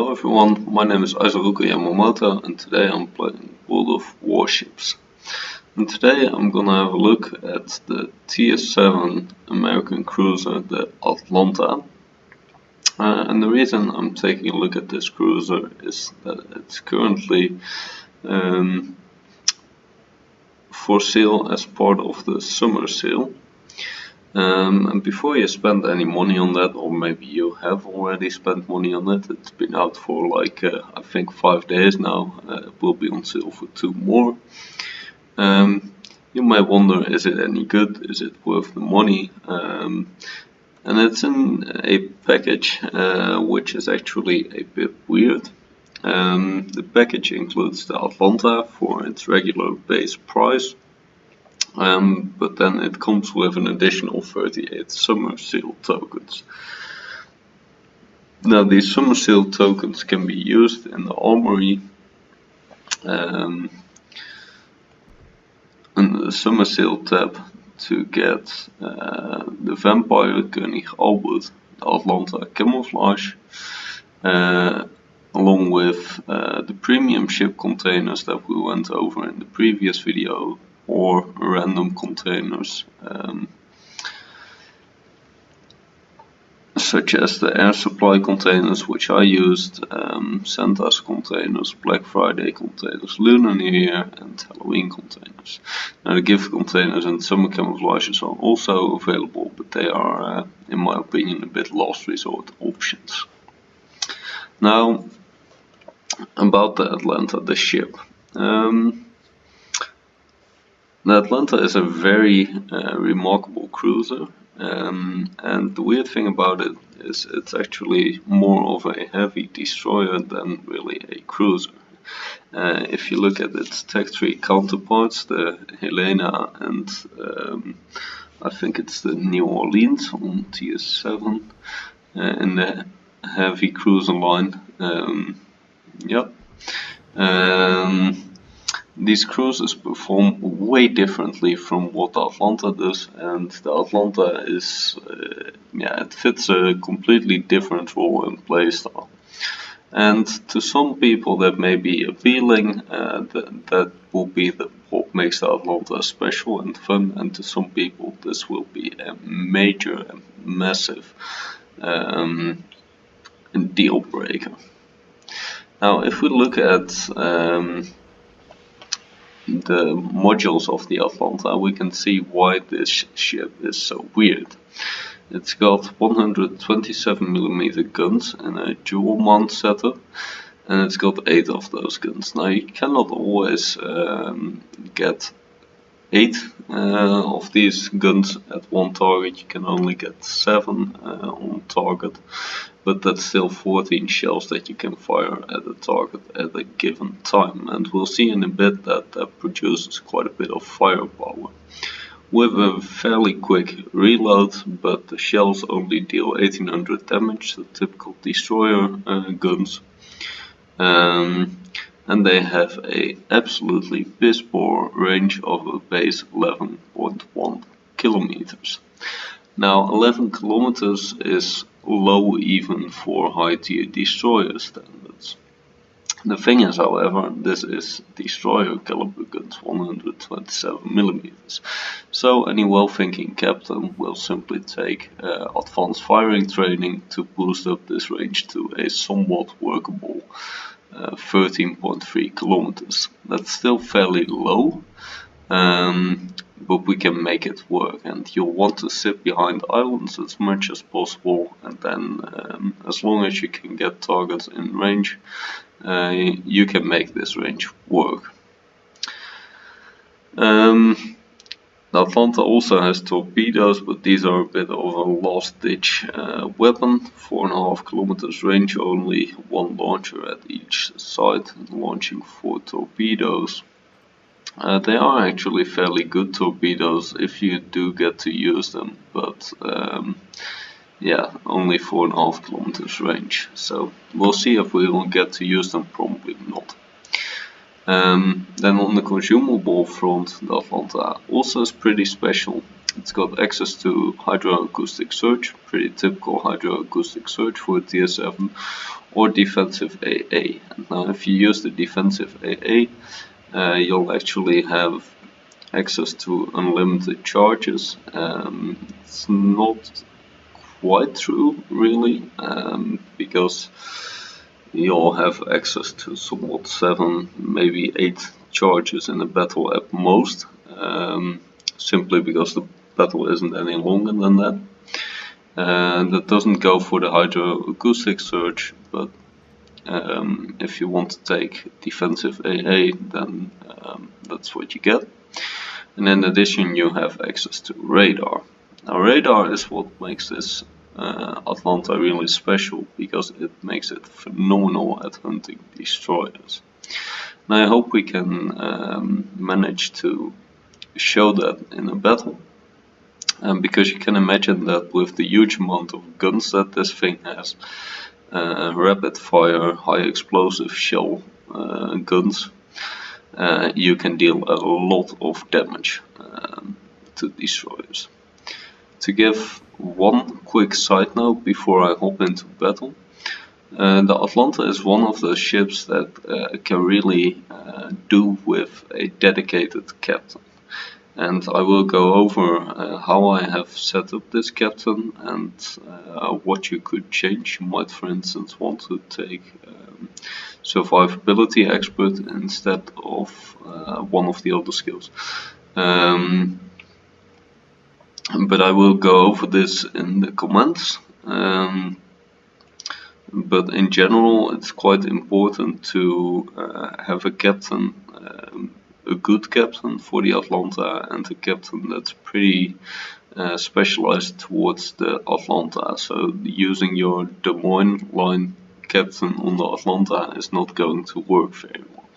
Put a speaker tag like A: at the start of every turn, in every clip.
A: Hello everyone, my name is Isaruka Yamamoto and today I'm playing World of Warships. And today I'm gonna have a look at the Tier 7 American cruiser, the Atlanta. And the reason I'm taking a look at this cruiser is that it's currently for sale as part of the summer sale. And before you spend any money on that, or maybe you have already spent money on it, it's been out for like I think 5 days now. It will be on sale for 2 more. You might wonder, is it any good? Is it worth the money? And it's in a package which is actually a bit weird. The package includes the Atlanta for its regular base price. But then it comes with an additional 38 summer sale tokens. Now these summer sale tokens can be used in the armory and the summer sale tab to get the vampire König Albert, the Atlanta camouflage, along with the premium ship containers that we went over in the previous video, or random containers such as the air supply containers, which I used, Santa's containers, Black Friday containers, Lunar New Year and Halloween containers. Now the gift containers and summer camouflages are also available, but they are, in my opinion, a bit last resort options. Now about the Atlanta, the ship. The Atlanta is a very remarkable cruiser, and the weird thing about it is it's actually more of a heavy destroyer than really a cruiser. If you look at its Tech 3 counterparts, the Helena and I think it's the New Orleans on Tier 7 in the heavy cruiser line. These cruisers perform way differently from what the Atlanta does, and the Atlanta is, it fits a completely different role in playstyle. And to some people that may be appealing, that will be what makes the Atlanta special and fun, and to some people this will be a major and massive deal breaker. Now if we look at the modules of the Atlanta, we can see why this ship is so weird. It's got 127mm guns in a dual mount setup, and it's got 8 of those guns. Now you cannot always get 8 of these guns at one target. You can only get 7 on target, but that's still 14 shells that you can fire at a target at a given time, and we'll see in a bit that that produces quite a bit of firepower with a fairly quick reload, but the shells only deal 1800 damage, the typical destroyer guns, and they have a absolutely piss poor range of a base 11.1 kilometers. Now 11 kilometers is low even for high tier destroyer standards. The thing is, however, this is destroyer caliber guns, 127mm, so any well-thinking captain will simply take advanced firing training to boost up this range to a somewhat workable 13.3 kilometers. That's still fairly low, but we can make it work, and you'll want to sit behind islands as much as possible, and then as long as you can get targets in range, you can make this range work. The Atlanta also has torpedoes, but these are a bit of a last ditch weapon. 4.5 kilometers range, only 1 launcher at each side, launching 4 torpedoes. They are actually fairly good torpedoes if you do get to use them, but only 4.5 kilometers range, so we'll see if we will get to use them, probably not. Then on the consumable front, the Atlanta also is pretty special. It's got access to hydroacoustic search, pretty typical hydroacoustic search for a Tier 7, or defensive AA. Now if you use the defensive AA, you'll actually have access to unlimited charges. It's not quite true really, because you'll have access to somewhat 7, maybe 8 charges in a battle at most, simply because the battle isn't any longer than that. And that doesn't go for the hydroacoustic surge, but if you want to take defensive AA, then that's what you get. And in addition, you have access to radar. Now, radar is what makes this Atlanta really special, because it makes it phenomenal at hunting destroyers. And I hope we can manage to show that in a battle. Because you can imagine that with the huge amount of guns that this thing has, rapid fire, high explosive shell guns, you can deal a lot of damage to destroyers. To give one quick side note before I hop into battle, the Atlanta is one of those ships that can really do with a dedicated captain. And I will go over how I have set up this captain and what you could change. You might, for instance, want to take Survivability Expert instead of one of the other skills. But I will go over this in the comments. But in general, it's quite important to have a captain, a good captain for the Atlanta, and a captain that's pretty specialized towards the Atlanta. So using your Demolition line captain on the Atlanta is not going to work very well.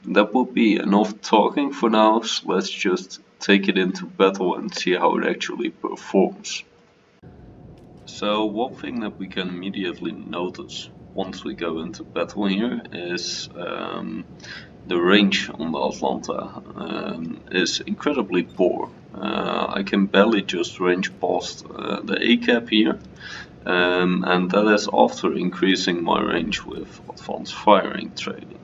A: That will be enough talking for now, so let's just take it into battle and see how it actually performs. So one thing that we can immediately notice once we go into battle here is the range on the Atlanta is incredibly poor. I can barely just range past the A-cap here, and that is after increasing my range with advanced firing training.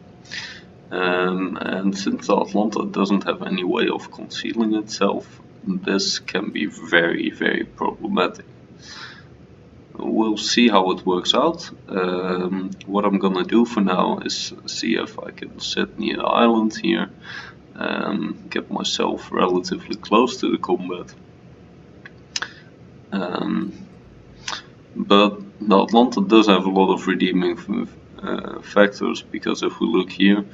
A: And since the Atlanta doesn't have any way of concealing itself, this can be very, very problematic. We'll see how it works out. What I'm gonna do for now is see if I can sit near the island here, get myself relatively close to the combat. But the Atlanta does have a lot of redeeming factors, because if we look here,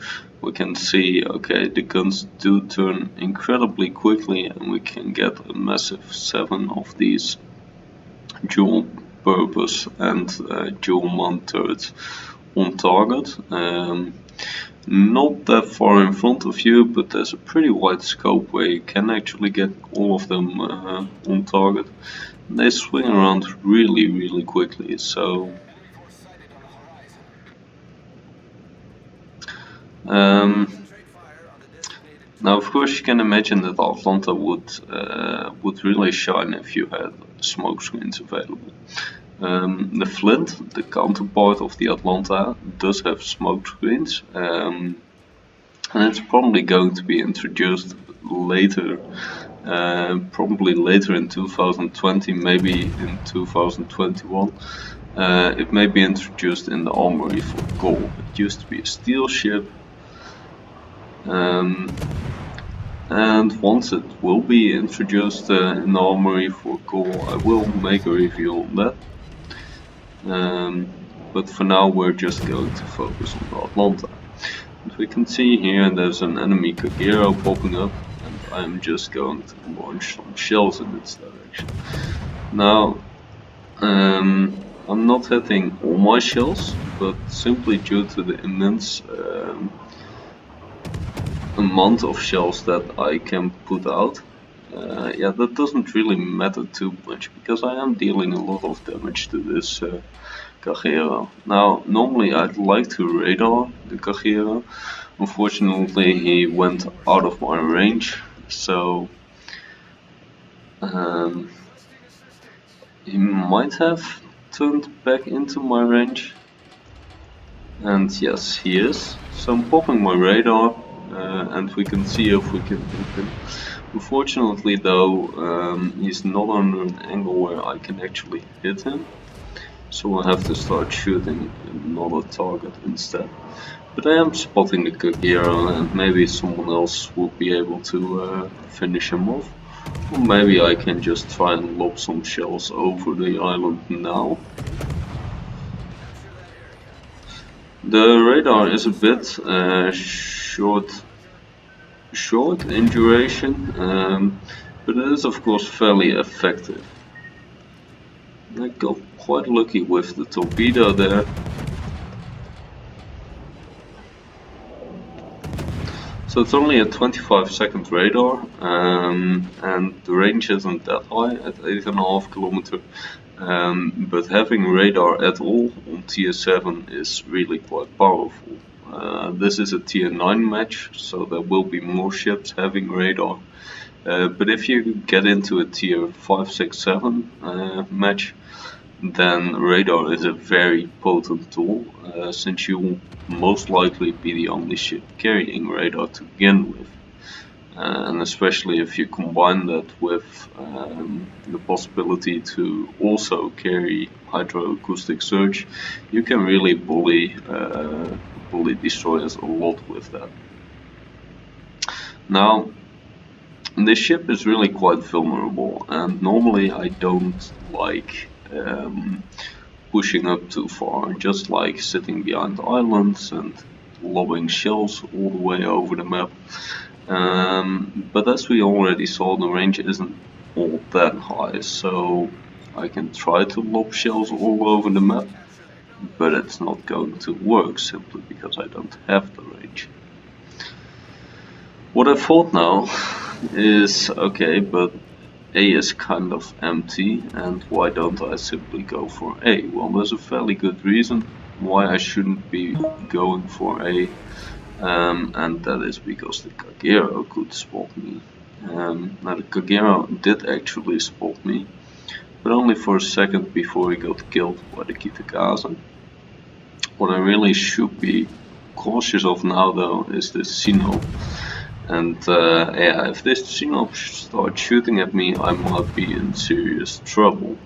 A: we can see, okay, the guns do turn incredibly quickly, and we can get a massive 7 of these dual purpose and dual mount turrets on target. Not that far in front of you, but there's a pretty wide scope where you can actually get all of them on target. They swing around really, really quickly, so now of course you can imagine that Atlanta would really shine if you had smoke screens available. The Flint, the counterpart of the Atlanta, does have smoke screens, and it's probably going to be introduced later, probably later in 2020, maybe in 2021. It may be introduced in the armory for gold. It used to be a steel ship, and once it will be introduced in the armory for gold, I will make a review on that. But for now we're just going to focus on the Atlanta. And we can see here there's an enemy Kagero popping up, and I'm just going to launch some shells in its direction. Now, I'm not hitting all my shells, but simply due to the immense amount of shells that I can put out, yeah, that doesn't really matter too much, because I am dealing a lot of damage to this Kagero. Now, normally I'd like to radar the Kagero. Unfortunately, he went out of my range, so he might have turned back into my range. And yes, he is. So I'm popping my radar and we can see if we can hit him. Unfortunately though, he's not under an angle where I can actually hit him. So I'll have to start shooting another target instead. But I am spotting the Kagero and maybe someone else will be able to finish him off. Or maybe I can just try and lob some shells over the island now. The radar is a bit short in duration, but it is of course fairly effective. I got quite lucky with the torpedo there. So it's only a 25-second radar, and the range isn't that high at 8.5 kilometers. But having radar at all on tier 7 is really quite powerful. This is a tier 9 match, so there will be more ships having radar. But if you get into a tier 5, 6, 7 match, then radar is a very potent tool, since you will most likely be the only ship carrying radar to begin with. And especially if you combine that with the possibility to also carry hydroacoustic surge, you can really bully destroyers a lot with that. Now, this ship is really quite vulnerable, and normally I don't like pushing up too far, just like sitting behind islands and lobbing shells all the way over the map. But as we already saw, the range isn't all that high, so I can try to lob shells all over the map, but it's not going to work simply because I don't have the range. What I thought now is, okay, but A is kind of empty, and why don't I simply go for A? Well, there's a fairly good reason why I shouldn't be going for A, and that is because the Kagero could spot me. Now the Kagero did actually spot me, but only for a second before he got killed by the Kitagaze. What I really should be cautious of now though is the Sino. And yeah, if this Sino starts shooting at me, I might be in serious trouble.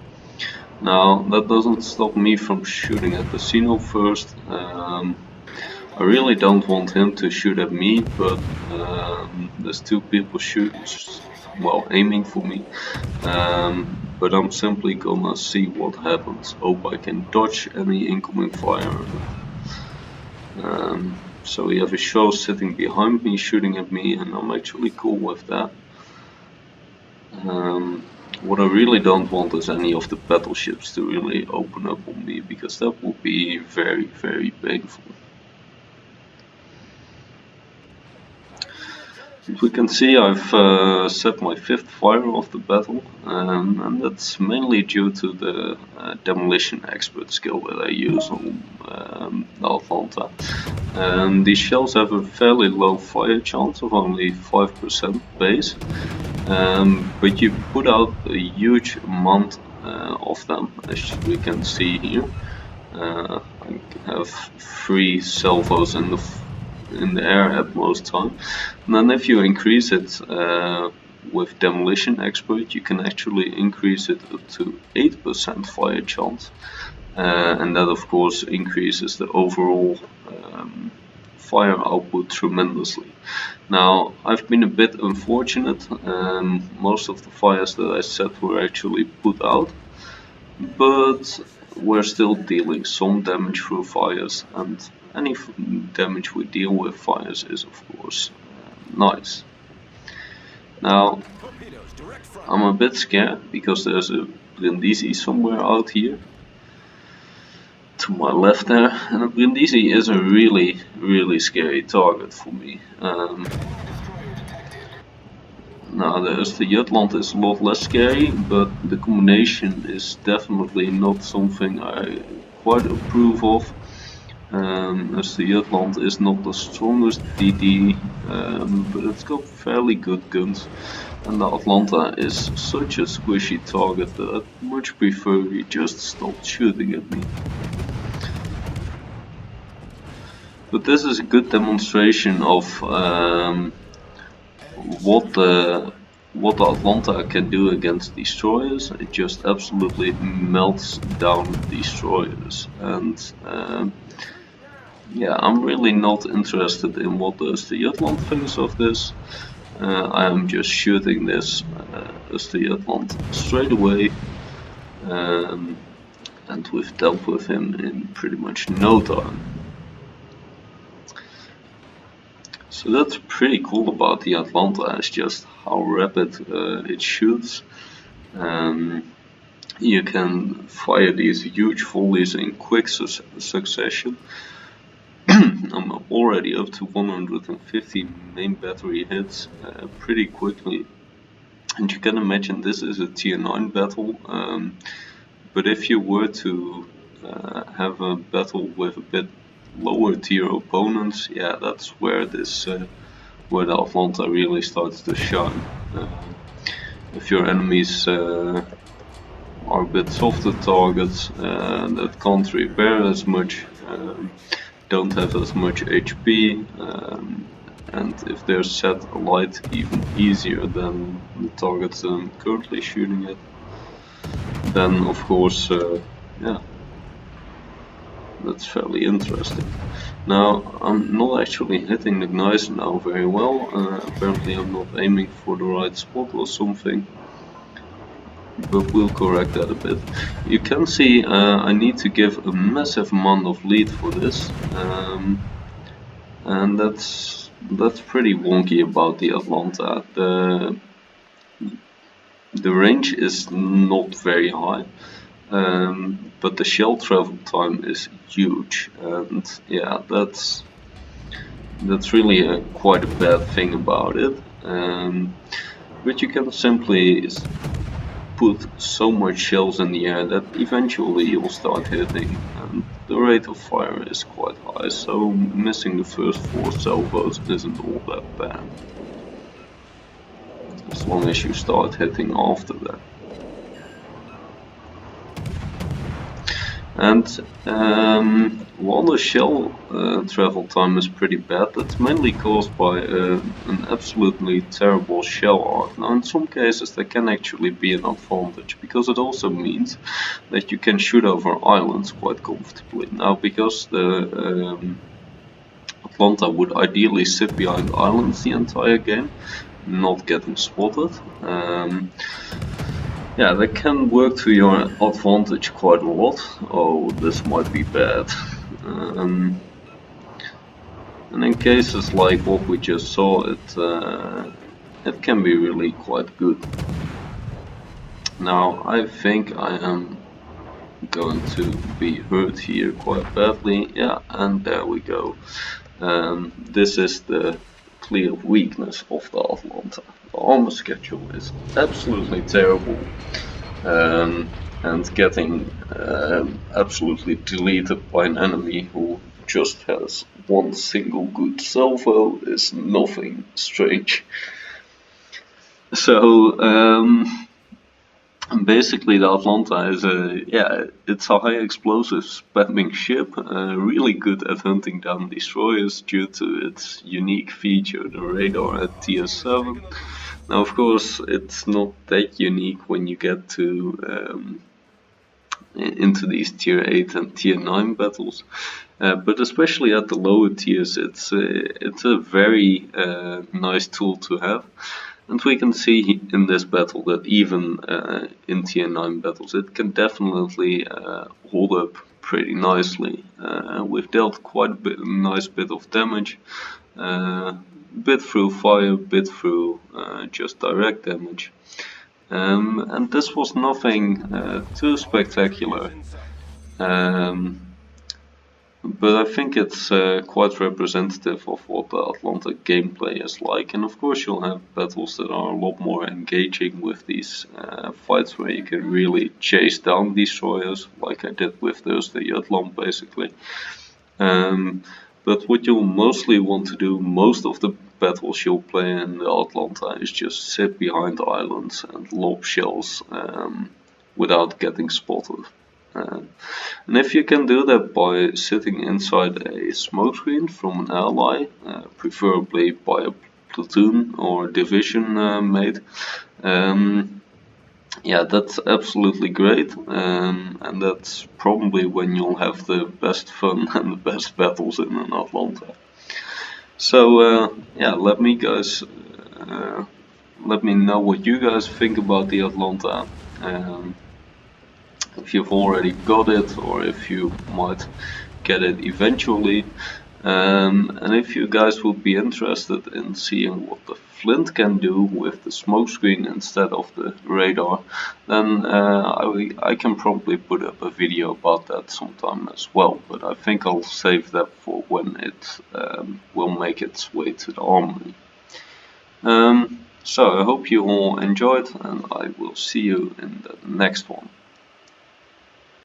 A: Now, that doesn't stop me from shooting at the Sino first. I really don't want him to shoot at me, but there's two people aiming for me. But I'm simply gonna see what happens. Hope I can dodge any incoming fire. So we have a show sitting behind me shooting at me, and I'm actually cool with that. What I really don't want is any of the battleships to really open up on me, because that would be very, very painful. As we can see, I've set my 5th fire of the battle, and that's mainly due to the Demolition Expert skill that I use on Atlanta. These shells have a fairly low fire chance of only 5% base, but you put out a huge amount of them, as we can see here. I have 3 salvos in the air at most time, and then if you increase it with Demolition Expert, you can actually increase it up to 8% fire chance, and that of course increases the overall fire output tremendously. Now, I've been a bit unfortunate, most of the fires that I set were actually put out, but we're still dealing some damage through fires, and any damage we deal with fires is of course nice. Now, I'm a bit scared because there's a Brindisi somewhere out here to my left there, and a Brindisi is a really, really scary target for me. Now there's the Jutland is a lot less scary, but the combination is definitely not something I quite approve of. as the Jutland is not the strongest DD, but it's got fairly good guns. And the Atlanta is such a squishy target that I'd much prefer he just stopped shooting at me. But this is a good demonstration of what the Atlanta can do against destroyers. It just absolutely melts down destroyers, and yeah, I'm really not interested in what does the Jutland thinks of this. I am just shooting this as the Jutland straight away, and we've dealt with him in pretty much no time. So that's pretty cool about the Atlanta, is just how rapid it shoots. You can fire these huge volleys in quick succession. I'm already up to 150 main battery hits pretty quickly. And you can imagine this is a tier 9 battle, but if you were to have a battle with a bit lower tier opponents, yeah, that's where this where the Atlanta really starts to shine. If your enemies are a bit softer targets that can't repair as much, don't have as much HP, and if they're set alight even easier than the targets that I'm currently shooting at, then of course, yeah, that's fairly interesting. Now, I'm not actually hitting the guys now very well. Apparently I'm not aiming for the right spot or something, but we'll correct that a bit. You can see I need to give a massive amount of lead for this, and that's pretty wonky about the Atlanta. The range is not very high, but the shell travel time is huge, and yeah, that's really quite a bad thing about it. But you can simply put so much shells in the air that eventually you'll start hitting, and the rate of fire is quite high, so missing the first 4 salvos isn't all that bad, as long as you start hitting after that. And while the shell travel time is pretty bad, that's mainly caused by an absolutely terrible shell art. Now in some cases that can actually be an advantage, because it also means that you can shoot over islands quite comfortably. Now because the Atlanta would ideally sit behind islands the entire game, not getting spotted, yeah, that can work to your advantage quite a lot. Oh, this might be bad. And in cases like what we just saw, it can be really quite good. Now, I think I am going to be hurt here quite badly. Yeah, and there we go. This is the clear weakness of the Atlanta. The armor schedule is absolutely terrible. And getting absolutely deleted by an enemy who just has one single good salvo is nothing strange. So basically the Atlanta is it's a high explosive spamming ship, really good at hunting down destroyers due to its unique feature, the radar at tier 7. Now of course it's not that unique when you get to into these tier 8 and tier 9 battles, but especially at the lower tiers it's a very nice tool to have. And we can see in this battle that even in tier 9 battles it can definitely hold up pretty nicely. We've dealt quite a nice bit of damage, bit through fire, bit through just direct damage. And this was nothing too spectacular, but I think it's quite representative of what the Atlanta gameplay is like. And of course you'll have battles that are a lot more engaging with these fights where you can really chase down destroyers, like I did with the Jutland basically. But what you'll mostly want to do most of the battles you'll play in the Atlanta is just sit behind islands and lob shells without getting spotted. And if you can do that by sitting inside a smoke screen from an ally, preferably by a platoon or division mate, yeah, that's absolutely great, and that's probably when you'll have the best fun and the best battles in an Atlanta. So yeah, let me know what you guys think about the Atlanta. If you've already got it, or if you might get it eventually. And if you guys would be interested in seeing what the Flint can do with the smokescreen instead of the radar, then I can probably put up a video about that sometime as well, but I think I'll save that for when it will make its way to the armory. So I hope you all enjoyed, and I will see you in the next one.